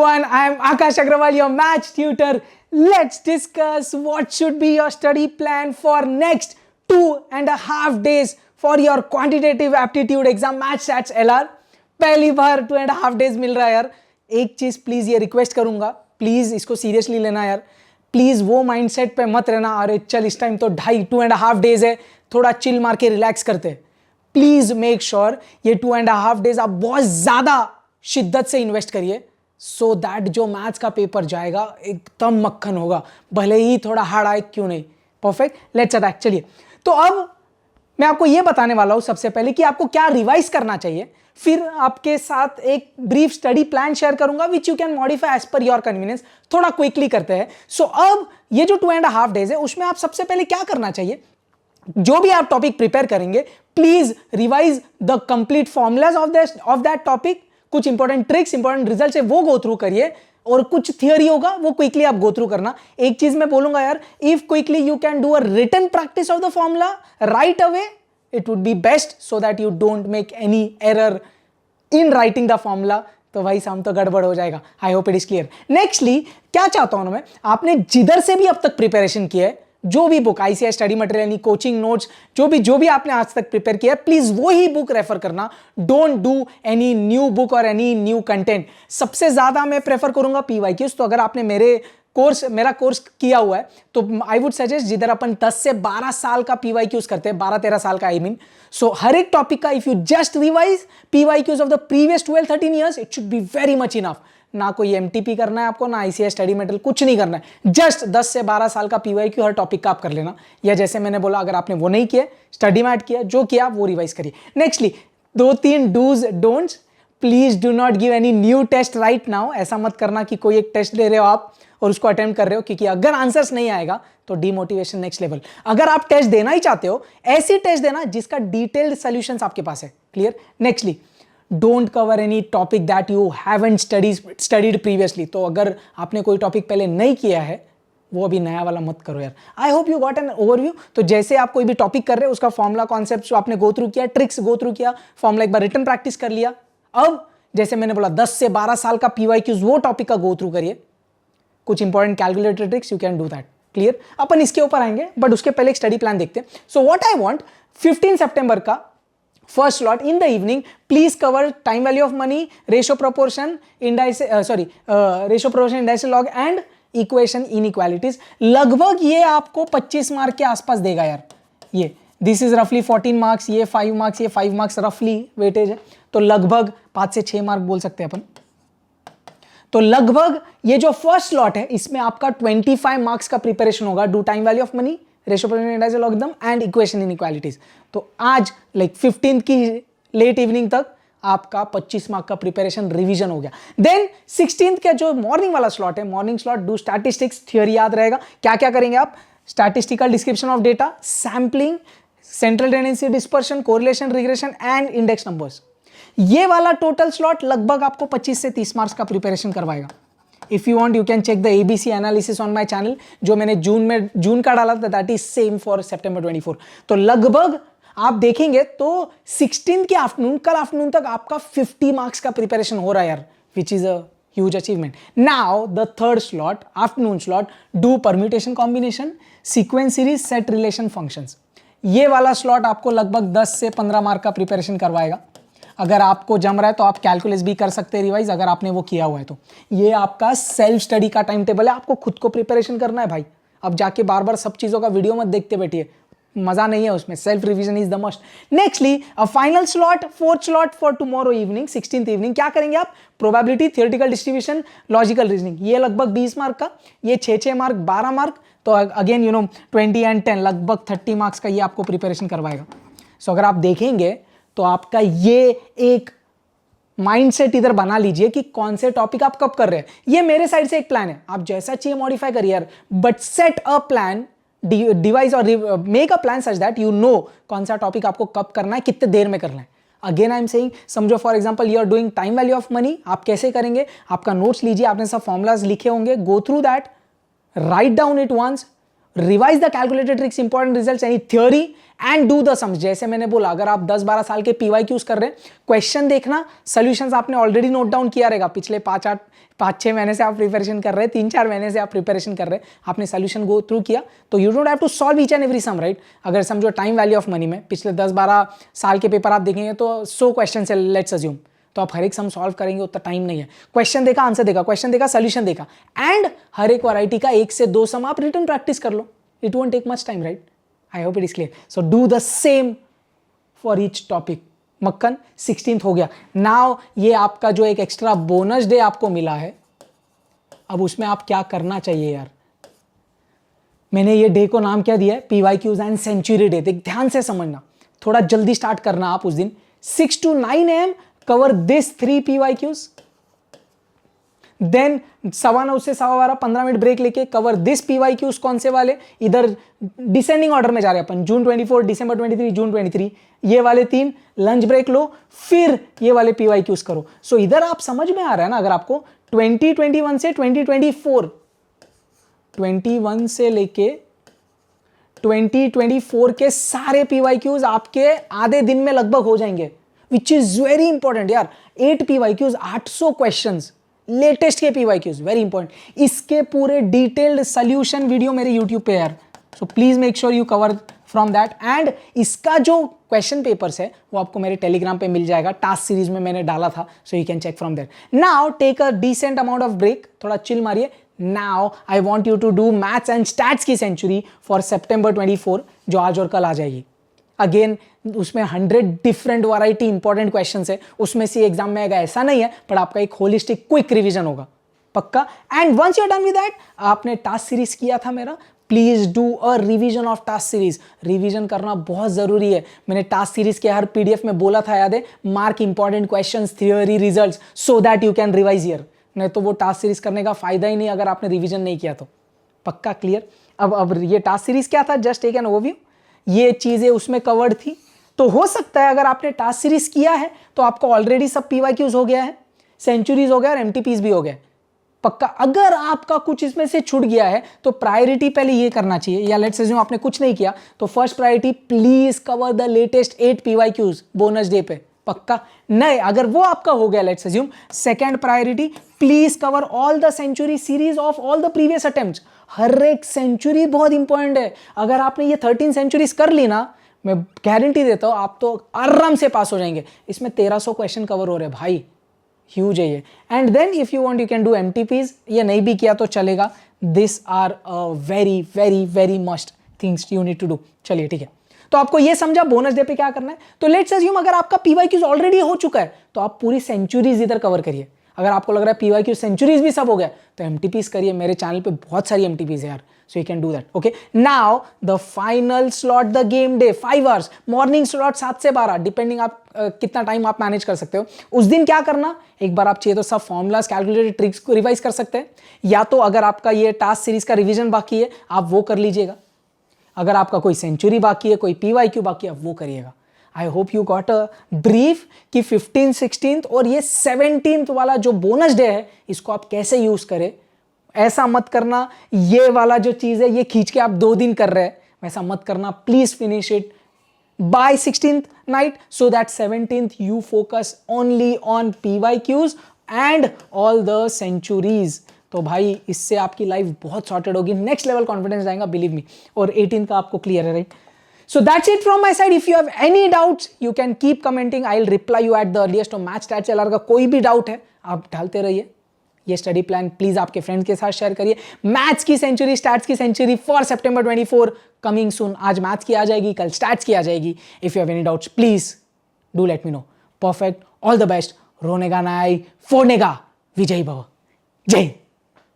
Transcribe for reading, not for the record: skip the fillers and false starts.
everyone, I am Akash Agrawal, your maths tutor. Let's discuss what should be your study plan for next 2.5 days for your quantitative aptitude exam maths stats LR. पहली बार 2.5 days मिल रहा है यार. एक चीज please ये request करूंगा, please इसको seriously लेना यार. प्लीज वो माइंडसेट पे मत रहना अरे चल इस टाइम तो 2.5 days है, थोड़ा चिल मार के रिलैक्स करते. प्लीज मेक श्योर ये 2.5 days आप बहुत ज्यादा शिद्दत से इन्वेस्ट करिए, सो दैट जो मैथ्स का पेपर जाएगा एकदम मक्खन होगा, भले ही थोड़ा हार्ड आए क्यों नहीं. Perfect, let's attack. चलिए, तो अब मैं आपको यह बताने वाला हूं सबसे पहले कि आपको क्या रिवाइज करना चाहिए, फिर आपके साथ एक ब्रीफ स्टडी प्लान शेयर करूंगा which you can modify as per your convenience. थोड़ा क्विकली करते हैं. सो अब ये जो 2.5 days है उसमें आप सबसे पहले क्या करना चाहिए, जो भी आप टॉपिक प्रिपेयर करेंगे please revise the complete formulas of that topic. कुछ इंपॉर्टेंट ट्रिक्स, इंपॉर्टेंट रिजल्ट है वो गो थ्रू करिए, और कुछ थियरी होगा वो क्विकली आप गो थ्रू करना. एक चीज मैं बोलूंगा यार, if quickly you can do a written practice of the formula right away, it would be best so that you don't make any error in writing the formula. तो भाई साहब तो गड़बड़ हो जाएगा. I hope it is clear. Nextly क्या चाहता हूं मैं, आपने जिधर से भी अब तक प्रिपरेशन किया है, जो भी बुक आईसीआई स्टडी मटेरियल यानी कोचिंग नोट्स जो भी आपने आज तक प्रिपेयर किया है, प्लीज वो ही बुक रेफर करना. Don't do any new book और एनी न्यू कंटेंट. सबसे ज्यादा मैं प्रेफर करूंगा पीवाईक्यूज. तो अगर आपने मेरा कोर्स किया हुआ है तो आई वुड सजेस्ट जिधर अपन 10 से 12 साल का पीवाईक्यूज करते हैं, 12-13 साल का आई मीन. सो हर एक टॉपिक का if you just revise PYQs of the previous 12-13 years, it should be very much enough. ना कोई एमटीपी करना है आपको, ना आईसीआई स्टडी मटेरियल, कुछ नहीं करना है. जस्ट 10 से 12 साल का पीवाईक्यू हर टॉपिक का आप कर लेना. या जैसे मैंने बोला, अगर आपने वो नहीं किया, स्टडी मैट किया, जो किया वो रिवाइज करिए. Nextly 2-3 do's don'ts. Please do not give any new test right now. ऐसा मत करना कि कोई एक टेस्ट दे रहे हो आप और उसको अटेम्प्ट कर रहे हो, क्योंकि अगर आंसर्स नहीं आएगा तो डीमोटिवेशन नेक्स्ट लेवल. अगर आप टेस्ट देना ही चाहते हो, ऐसी टेस्ट देना जिसका डिटेल्ड सॉल्यूशंस आपके पास है. Clear. Nextly don't cover any topic that you haven't studied previously. तो अगर आपने कोई टॉपिक पहले नहीं किया है, वो अभी नया वाला मत करो यार. I hope you got an overview. तो जैसे आप कोई भी टॉपिक कर रहे हो, उसका फॉर्मुला कॉन्सेप्ट जो आपने गो थ्रू किया, ट्रिक्स गो थ्रू किया, फॉर्मुला एक बार रिटन प्रैक्टिस कर लिया. अब जैसे मैंने बोला 10 से 12 साल का पीवाईक्यूज वो टॉपिक का गो थ्रू करिए. कुछ important calculator tricks you can do that. Clear. अपन इसके ऊपर आएंगे, बट उसके पहले एक स्टडी प्लान देखते हैं. सो व्हाट आई वांट, 15 सितंबर का first slot in the evening, please cover time value of money, ratio proportion indices log and equation inequalities. लगभग ये आपको 25 मार्क के आसपास देगा यार. ये दिस इज रफली 14 मार्क्स, ये 5 मार्क्स, ये 5 मार्क्स रफली वेटेज है. तो लगभग 5 से 6 मार्क बोल सकते हैं अपन. तो लगभग ये जो फर्स्ट स्लॉट है इसमें आपका 25 मार्क्स का प्रिपरेशन होगा. Do time value of money, ratio proportion indices logarithm and equation inequalities. तो आज 15th की लेट इवनिंग तक आपका 25 मार्क का प्रिपरेशन रिवीजन हो गया. देन 16th का जो मॉर्निंग वाला स्लॉट है, morning slot do statistics, theory याद रहेगा. क्या क्या करेंगे आप, statistical description of data, sampling, central tendency dispersion, correlation, regression and index numbers. ये वाला टोटल स्लॉट लगभग आपको 25 से 30 मार्क्स का प्रिपरेशन करवाएगा. If you want you can check the ABC analysis on my channel, जो मैंने जून का डाला था, दैट इज सेम फॉर सितंबर 24. तो लगभग आप देखेंगे तो 16 के आफ्टरनून, कल आफ्टरनून तक आपका 50 मार्क्स का प्रिपरेशन हो रहा है यार, which is a huge achievement. Now the third slot, afternoon slot, do permutation combination, sequence series, set relation functions. ये वाला स्लॉट आपको लगभग 10 से 15 मार्क का प्रिपरेशन करवाएगा. अगर आपको जम रहा है तो आप कैलकुलस भी कर सकते हैं रिवाइज, अगर आपने वो किया हुआ है तो. ये आपका सेल्फ स्टडी का टाइम टेबल है, आपको खुद को प्रिपरेशन करना है भाई. अब जाके बार बार सब चीजों का वीडियो मत देखते बैठिए, मजा नहीं है उसमें. Self revision is the must. Nextly a final slot, fourth slot for tomorrow evening, 16th evening. क्या करेंगे आप, probability, theoretical distribution, logical reasoning. ये लगभग 20 मार्क का, ये 6 मार्क, 12 मार्क. तो अगेन 20 एंड 10, लगभग 30 मार्क्स का ये आपको प्रिपरेशन करवाएगा. सो अगर आप देखेंगे तो आपका ये एक माइंडसेट इधर बना लीजिए कि कौन से टॉपिक आप कब कर रहे हैं. ये मेरे साइड से एक प्लान है, आप जैसा चाहिए मॉडिफाई करिए यार, but set a plan, devise और make a plan such that you know कौन सा टॉपिक आपको कब करना है, कितने देर में करना है. अगेन आई एम सेइंग, समझो for example you are doing time value of money. आप कैसे करेंगे, आपका नोट्स लीजिए, आपने सब फॉर्मुलाज लिखे होंगे, go through that, write down it once, revise the calculated tricks, important results, any theory and do the sums. जैसे मैंने बोला, अगर आप 10-12 साल के PYQs कर रहे हैं, क्वेश्चन देखना, सॉल्यूशंस आपने ऑलरेडी नोट डाउन किया रहेगा। पिछले 5-6 महीने से आप प्रिपरेशन कर रहे हैं, 3-4 महीने से आप प्रिपरेशन कर रहे हैं, आपने सॉल्यूशन गो थ्रू किया, तो you don't have to solve each and every sum, right. अगर समझो टाइम वैल्यू ऑफ मनी में पिछले 10-12 साल के पेपर आप देखेंगे तो 100 क्वेश्चन है, लेट्स अज्यूम, तो आप हर एक सम सॉल्व करेंगे, उतना टाइम नहीं है। क्वेश्चन देखा, आंसर देखा, क्वेश्चन देखा, सॉल्यूशन देखा, एंड हर एक वैरायटी का 1 से 2 सम आप रिटर्न प्रैक्टिस कर लो। It won't take much time, right. I hope it is clear. So do the same for each topic. मक्खन 16th हो गया। नाउ ये आपका जो एक एक्स्ट्रा बोनस डे आपको मिला है, अब उसमें आप क्या करना चाहिए यार। मैंने ये डे को नाम क्या दिया है, PYQs एंड सेंचुरी डे। देख ध्यान से समझना, थोड़ा जल्दी स्टार्ट करना आप उस दिन। 6 to 9 AM cover this 3 PYQs, then 9:15 से 12:15 15 मिनट ब्रेक लेके कवर दिस PYQs। कौन से वाले, इधर डिसेंडिंग ऑर्डर में जा रहे हैं अपन, जून 24, दिसंबर 23, जून 23, ये वाले 3, लंच ब्रेक लो, फिर ये वाले PYQs करो। सो इधर आप समझ में आ रहा है ना, अगर आपको 2021 से 2024, 21 से लेके 2024 के सारे PYQs आपके आधे दिन में लगभग हो जाएंगे, विच इज वेरी इंपॉर्टेंट यार। 8 PYQs, 800 क्वेश्चंस, लेटेस्ट के PYQs, वेरी इंपॉर्टेंट। इसके पूरे डिटेल्ड सोल्यूशन वीडियो मेरे यूट्यूब पे यार, so please make sure you cover from that. And इसका जो क्वेश्चन पेपर्स है वो आपको मेरे टेलीग्राम पे मिल जाएगा, टास्क सीरीज में मैंने डाला था, so you can check from there. Now take a decent amount of break, थोड़ा चिल मारिए। Now I want you to do maths and stats की सेंचुरी फॉर September 24, जो आज और कल आ जाएगी। अगेन उसमें 100 डिफरेंट वैरायटी इंपॉर्टेंट क्वेश्चंस है, उसमें से एग्जाम में आएगा ऐसा नहीं है, पर आपका एक होलिस्टिक क्विक रिवीजन होगा पक्का। And once you are done with that, आपने टास्क सीरीज किया था मेरा, please do a revision of task series. Revision करना बहुत जरूरी है। मैंने टास्क सीरीज के हर PDF में बोला था, याद है, mark important questions, theory, results, so that you can revise here. नहीं तो वो टास्क सीरीज करने का फायदा ही नहीं अगर आपने रिवीजन नहीं किया तो। पक्का क्लियर। अब ये टास्क सीरीज क्या था, जस्ट टेक एन ओवरव्यू, ये चीजें उसमें कवर्ड थी। तो हो सकता है अगर आपने टास्क सीरीज किया है तो आपको ऑलरेडी सब PYQs हो गया है, सेंचुरीज हो गया और MTPs भी हो गया पक्का। अगर आपका कुछ इसमें से छूट गया है तो प्रायोरिटी पहले ये करना चाहिए, या लेट्स अज्यूम आपने कुछ नहीं किया तो first priority please cover the latest 8 PYQs bonus day पे पक्का। नहीं, अगर वो आपका हो गया, let's assume second priority please cover all the century series of all the previous attempts. हर एक सेंचुरी बहुत इंपॉर्टेंट है। अगर आपने ये 13 सेंचुरीज कर ली ना, मैं गारंटी देता हूं आप तो आराम से पास हो जाएंगे। इसमें 1300 क्वेश्चन कवर हो रहे हैं भाई, ह्यूज है ये। And then if you want you can do MTPs, ये नहीं भी किया तो चलेगा। This are very very very must things you need to do. चलिए ठीक है, तो आपको ये समझा बोनस डे पे क्या करना है। तो लेट्स अज्यूम अगर आपका PYQs ऑलरेडी हो चुका है तो आप पूरी सेंचुरीज इधर कवर करिए। अगर आपको लग रहा है PYQ सेंचुरीज भी सब हो गया तो MTPs करिए। मेरे चैनल पे बहुत सारी MTPs है यार, so you can do that. Okay, now the final slot, the game day 5 hours, morning slot 7 से 12, डिपेंडिंग आप कितना टाइम आप मैनेज कर सकते हो। उस दिन क्या करना, एक बार आप चाहिए तो सब फॉर्मूलाज, कैलकुलेटेड ट्रिक्स को रिवाइज कर सकते हैं, या तो अगर आपका ये टास्क सीरीज का रिवीजन बाकी है आप वो कर लीजिएगा। अगर आपका कोई सेंचुरी बाकी है, कोई PYQ बाकी है, आप वो करिएगा। I hope you got a brief कि 15th, 16th और ये 17th वाला जो बोनस डे है इसको आप कैसे यूज करें। ऐसा मत करना ये वाला जो चीज है ये खींच के आप 2 दिन कर रहे हैं, वैसा मत करना। Please finish it by 16th night so that 17th you focus only on PYQs and all the centuries. तो भाई इससे आपकी लाइफ बहुत सॉर्टेड होगी, नेक्स्ट लेवल कॉन्फिडेंस जाएगा, बिलीव मी। और 18th का आपको क्लियर है, right. So that's it from my side. If you have any doubts, you can keep commenting. I'll reply you at the earliest. तो match stats LR का कोई भी doubt है आप डालते रहिए। ये स्टडी प्लान प्लीज आपके फ्रेंड्स के साथ शेयर करिए। मैथ्स की सेंचुरी, स्टैट्स की century for September 24 coming soon. आज मैथ्स की आ जाएगी, कल स्टैट्स की आ जाएगी। If you have any doubts please do let me know. Perfect, all the best. रोनेगा नाई फोड़नेगा, विजयी भव। जय हिंद।